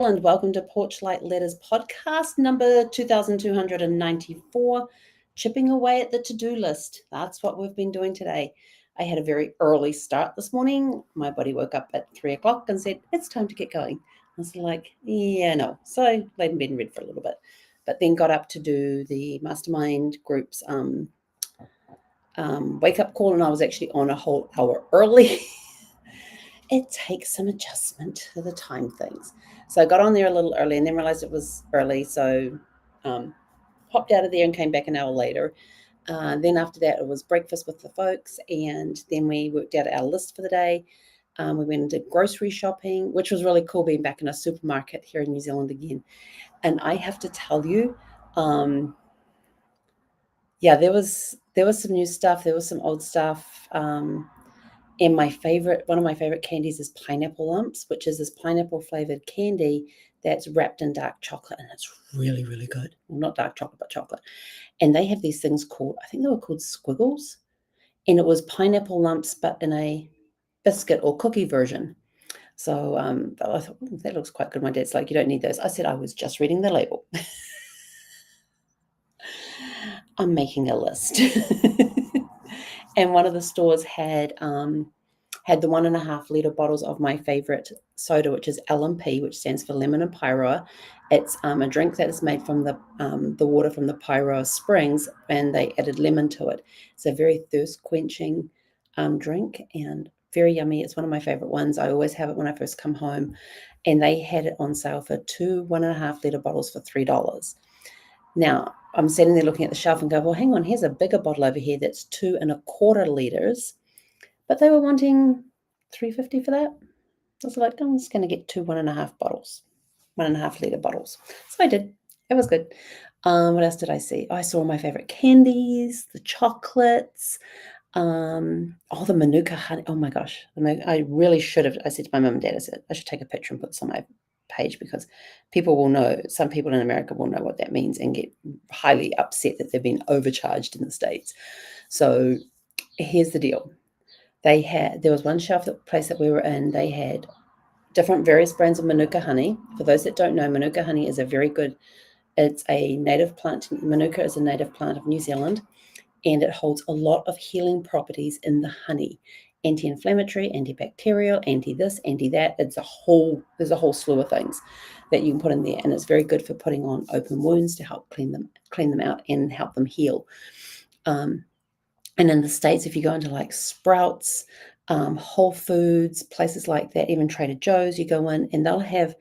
And welcome to Porchlight Letters podcast number 2294, chipping away at the to-do list. That's what we've been doing today. I had a very early start this morning. My body woke up at 3 o'clock and said, it's time to get going. I was like, yeah, no. So I laid in bed and read for a little bit, but then got up to do the mastermind group's wake-up call, and I was actually on a whole hour early. It takes some adjustment to the time things. So I got on there a little early and then realized it was early. So popped out of there and came back an hour later. Then after that, it was breakfast with the folks. And then we worked out our list for the day. We went and did grocery shopping, which was really cool being back in a supermarket here in New Zealand again. And I have to tell you, yeah, there was some new stuff. There was some old stuff. And one of my favorite candies is pineapple lumps, which is this pineapple flavored candy that's wrapped in dark chocolate, and it's really, really good. Well, not dark chocolate, but chocolate. And they have these things called, I think they were called squiggles, and it was pineapple lumps, but in a biscuit or cookie version. So I thought, that looks quite good. My dad's like, you don't need those. I said, I was just reading the label. I'm making a list. And one of the stores had the 1.5 litre bottles of my favorite soda, which is LMP, which stands for lemon and pyroa. It's a drink that is made from the water from the pyroa springs, and they added lemon to it. It's a very thirst quenching drink and very yummy. It's one of my favorite ones. I always have it when I first come home, and they had it on sale for 2 1.5 litre bottles for $3. Now, I'm sitting there looking at the shelf and go, well, hang on, here's a bigger bottle over here that's 2.25 litres. But they were wanting $3.50 for that. I was like, I'm just going to get 2 1.5 bottles, 1.5 litre bottles. So I did. It was good. What else did I see? I saw my favorite candies, the chocolates, the Manuka honey. Oh my gosh. I really should have. I said to my mum and dad, I said, I should take a picture and put this on my page, because people will know, some people in America will know what that means and get highly upset that they've been overcharged in the States. So here's the deal. There was one place that we were in, they had different various brands of Manuka honey. For those that don't know, Manuka honey is it's a native plant. Manuka is a native plant of New Zealand, and it holds a lot of healing properties in the honey. Anti-inflammatory, antibacterial, anti-this, anti-that. There's a whole slew of things that you can put in there, and it's very good for putting on open wounds to help clean them out and help them heal. And in the States, if you go into like Sprouts, Whole Foods, places like that, even Trader Joe's, you go in and they'll have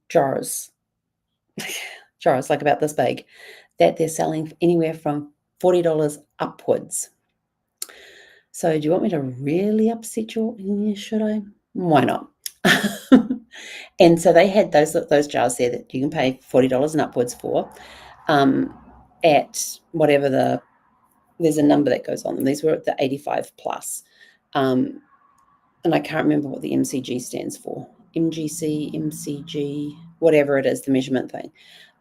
jars like about this big, that they're selling anywhere from $40 upwards. So do you want me to really upset you? Should I? Why not? And so they had those jars there that you can pay $40 and upwards for, at whatever there's a number that goes on them. These were at the 85 plus. And I can't remember what the MCG stands for. MCG, whatever it is, the measurement thing.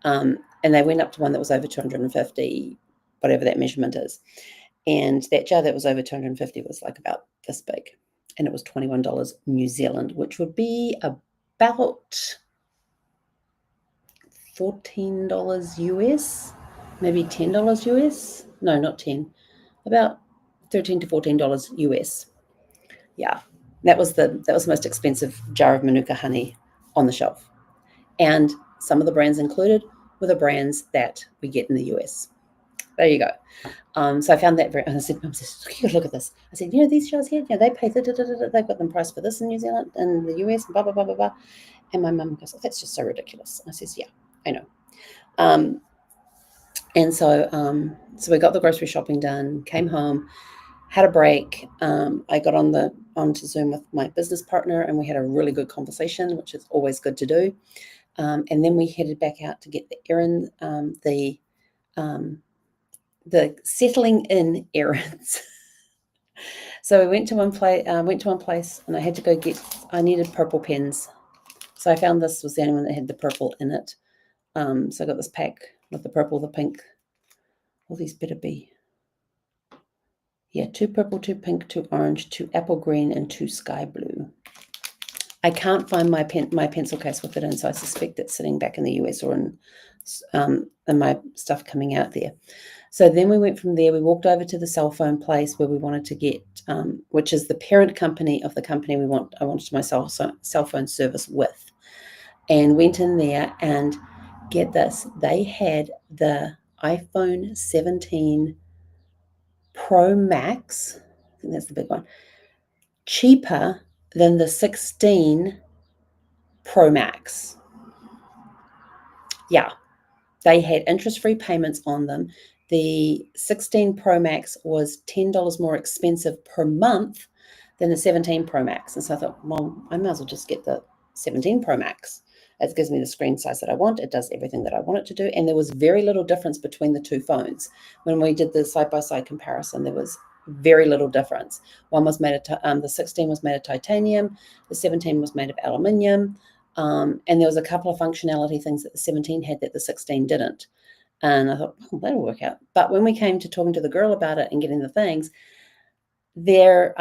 And they went up to one that was over 250, whatever that measurement is. And that jar that was over 250 was like about this big. And it was $21 New Zealand, which would be about $14 US, maybe $10 US. No, not 10. About $13 to $14 US. Yeah, that was the most expensive jar of Manuka honey on the shelf. And some of the brands included were the brands that we get in the US. There you go. So I found that and I said, Mum says, look at this. I said, these jars here, they pay, they've got them priced for this in New Zealand and the US, blah, blah, blah, blah, blah. And my mum goes, that's just so ridiculous. And I says, yeah, I know. And so we got the grocery shopping done, came home, had a break. I got onto Zoom with my business partner, and we had a really good conversation, which is always good to do. And then we headed back out to get the errand, the settling in errands. So we went to one place, and I needed purple pens. So I found this was the only one that had the purple in it. So I got this pack with the purple, the pink. All these better be. Yeah, 2 purple, 2 pink, 2 orange, 2 apple green, and 2 sky blue. I can't find my pencil case with it in, so I suspect it's sitting back in the US or in my stuff coming out there. So then we went from there. We walked over to the cell phone place where we wanted to get, which is the parent company of the company I wanted my cell phone service with, and went in there and get this. They had the iPhone 17 Pro Max. I think that's the big one. Cheaper than the 16 Pro Max. Yeah, they had interest-free payments on them. The 16 Pro Max was $10 more expensive per month than the 17 Pro Max. And so I thought, well, I might as well just get the 17 Pro Max. It gives me the screen size that I want. It does everything that I want it to do. And there was very little difference between the two phones. When we did the side-by-side comparison, there was very little difference. One was made of, the 16 was made of titanium. The 17 was made of aluminium. And there was a couple of functionality things that the 17 had that the 16 didn't. And I thought, oh, that'll work out. But when we came to talking to the girl about it and getting the things, they're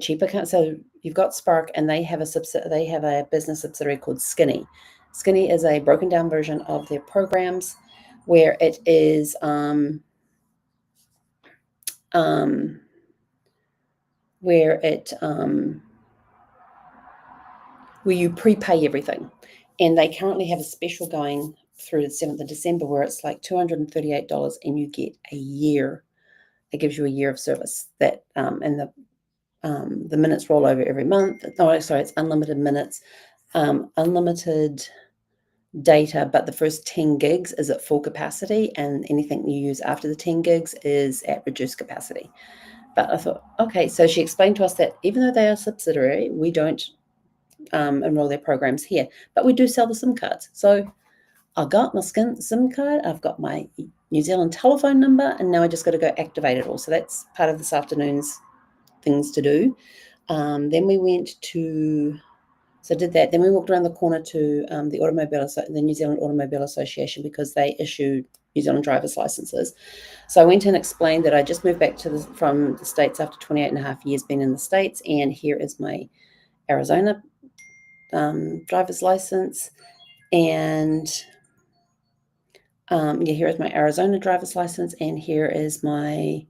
cheaper. So you've got Spark, and they have a business subsidiary called Skinny. Skinny is a broken down version of their programs where it is where you prepay everything. And they currently have a special going through the 7th of December where it's like $238 and you get a year. It gives you a year of service. That and the minutes roll over every month. No, sorry, it's unlimited minutes, unlimited data, but the first 10 gigs is at full capacity, and anything you use after the 10 gigs is at reduced capacity. But I thought, okay, so she explained to us that even though they are subsidiary, we don't enroll their programs here, but we do sell the SIM cards. So I got my SIM card, I've got my New Zealand telephone number, and now I just got to go activate it all. So that's part of this afternoon's things to do. Then we went to, so did that. Then we walked around the corner to the New Zealand Automobile Association, because they issue New Zealand driver's licenses. So I went and explained that I just moved back from the States after 28 and a half years being in the States, and here is my Arizona driver's license, and here is my Arizona driver's license, and here is my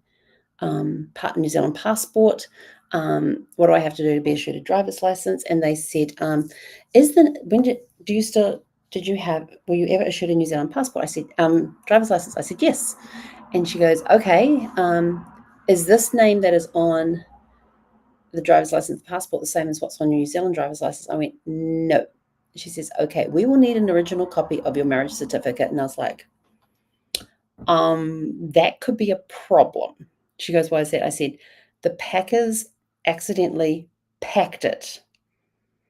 New Zealand passport. What do I have to do to be issued a driver's license? And they said, were you ever issued a New Zealand passport? I said, driver's license. I said, yes. And she goes, okay, is this name that is on the driver's license passport the same as what's on your New Zealand driver's license? I went, no. She says, okay, we will need an original copy of your marriage certificate. And I was like, that could be a problem. She goes, why is that? I said, the packers accidentally packed it.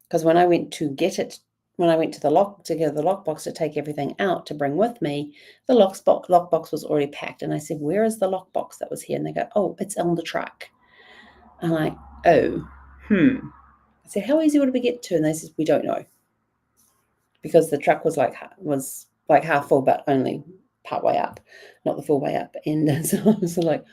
Because when I went to get it, when I went to the lockbox to take everything out to bring with me, the lockbox was already packed. And I said, where is the lockbox that was here? And they go, oh, it's on the truck. I'm like, oh, I said, how easy would it be to get to? And they said, we don't know. Because the truck was like half full, but only part way up, not the full way up. And so I was like,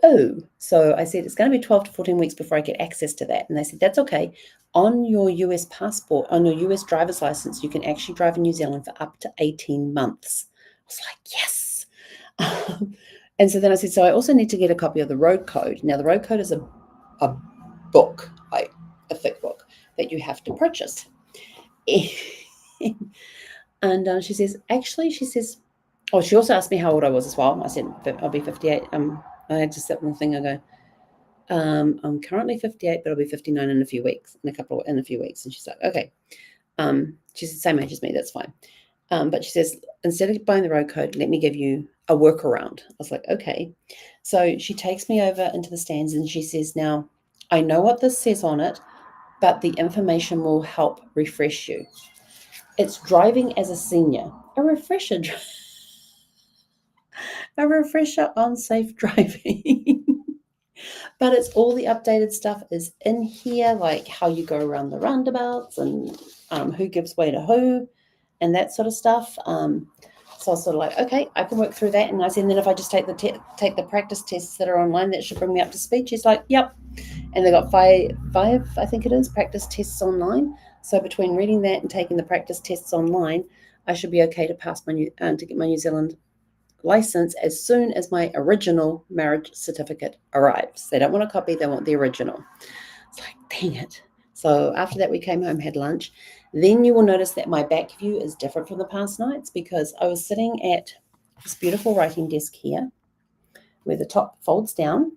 oh. So I said, it's going to be 12 to 14 weeks before I get access to that. And they said, that's okay. On your US passport, on your US driver's license, you can actually drive in New Zealand for up to 18 months. I was like, yes. And so then I said, so I also need to get a copy of the road code. Now, the road code is a book, like a thick book that you have to purchase. And she says, oh, she also asked me how old I was as well. I said, I'll be 58. I just said one thing. I go, I'm currently 58, but I'll be 59 in a few weeks, in a few weeks. And she's like, okay. She's the same age as me. That's fine. But she says, instead of buying the road code, let me give you a workaround. I was like, okay. So she takes me over into the stands and she says, now, I know what this says on it, but the information will help refresh you. It's driving as a senior, a refresher on safe driving. But it's all the updated stuff is in here, like how you go around the roundabouts and who gives way to who and that sort of stuff. So I was sort of like, okay, I can work through that. And I said, and then if I just take the practice tests that are online, that should bring me up to speed. She's like, yep. and they got five, I think it is, practice tests online. So between reading that and taking the practice tests online, I should be okay to pass to get my New Zealand license as soon as my original marriage certificate arrives. They don't want a copy; they want the original. It's like, dang it. So after that, we came home, had lunch. Then you will notice that my back view is different from the past nights because I was sitting at this beautiful writing desk here, where the top folds down,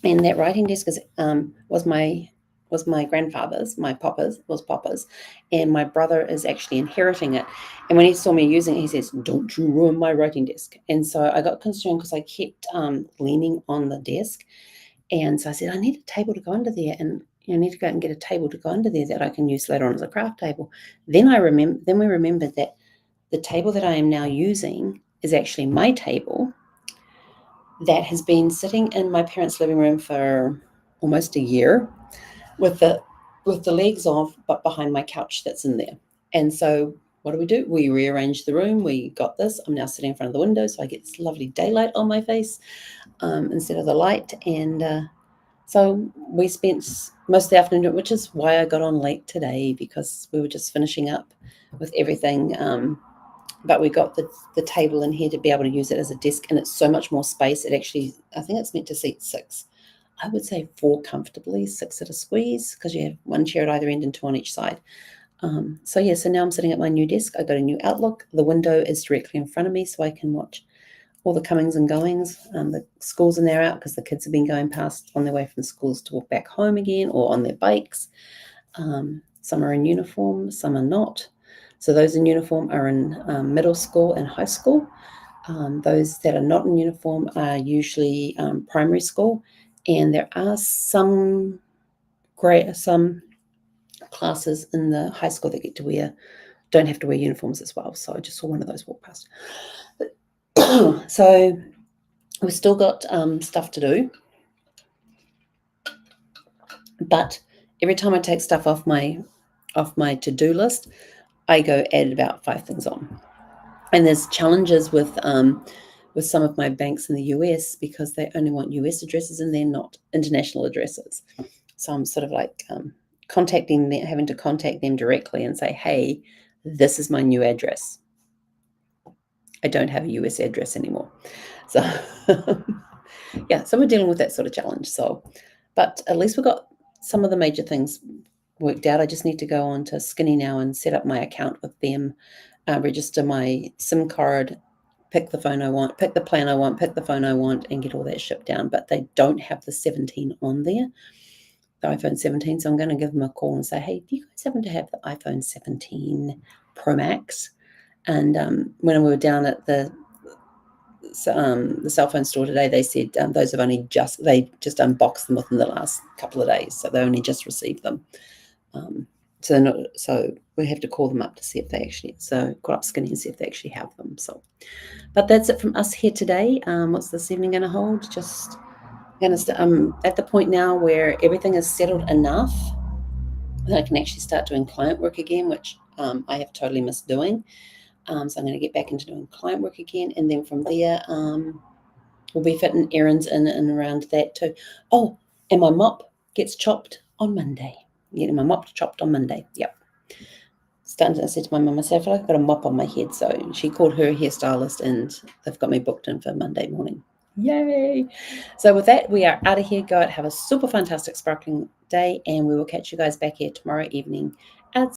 and that writing desk was my grandfather's, my papa's, and my brother is actually inheriting it. And when he saw me using it, he says, "Don't you ruin my writing desk." And so I got concerned because I kept leaning on the desk, and so I said, "I need a table to go under there, and I need to go out and get a table to go under there that I can use later on as a craft table." Then we remembered that the table that I am now using is actually my table that has been sitting in my parents' living room for almost a year with the legs off, but behind my couch that's in there. And so what do? We rearranged the room. We got this. I'm now sitting in front of the window, so I get this lovely daylight on my face instead of the light. And so we spent most of the afternoon, which is why I got on late today, because we were just finishing up with everything. But we got the table in here to be able to use it as a desk, and it's so much more space. It actually, I think it's meant to seat 6. I would say 4 comfortably, 6 at a squeeze, because you have 1 chair at either end and 2 on each side. So now I'm sitting at my new desk. I got a new outlook. The window is directly in front of me, so I can watch all the comings and goings. The schools are now out because the kids have been going past on their way from schools to walk back home again or on their bikes. Some are in uniform, some are not. So those in uniform are in middle school and high school. Those that are not in uniform are usually primary school, and there are some classes in the high school that don't have to wear uniforms as well. So I just saw one of those walk past. So we've still got stuff to do, but every time I take stuff off my to-do list, I go add about 5 things on. And there's challenges with some of my banks in the US because they only want US addresses and they're not international addresses. So I'm sort of like contacting them, having to contact them directly and say, "Hey, this is my new address. I don't have a US address anymore." So yeah, so we're dealing with that sort of challenge. So, but at least we've got some of the major things worked out. I just need to go on to Skinny now and set up my account with them, register my SIM card, pick the phone I want, pick the plan I want, pick the phone I want, and get all that shipped down. But they don't have the 17 on there, the iPhone 17. So I'm going to give them a call and say, "Hey, do you guys happen to have the iPhone 17 Pro Max?" And when we were down at the cell phone store today, they said those have only they just unboxed them within the last couple of days, so they only just received them. So we have to call them up to see if they actually, so call up Skinny and see if they actually have them. So, but that's it from us here today. What's this evening going to hold? Just going to at the point now where everything is settled enough that I can actually start doing client work again, which I have totally missed doing. So I'm going to get back into doing client work again, and then from there we'll be fitting errands in and around that too. Oh, and my mop gets chopped on Monday. Getting my mop chopped on Monday. Yep. I said to my mum, I said, "I feel like I've got a mop on my head." So she called her hairstylist and they've got me booked in for Monday morning. Yay! So with that, we are out of here. Go out, have a super fantastic sparkling day, and we will catch you guys back here tomorrow evening at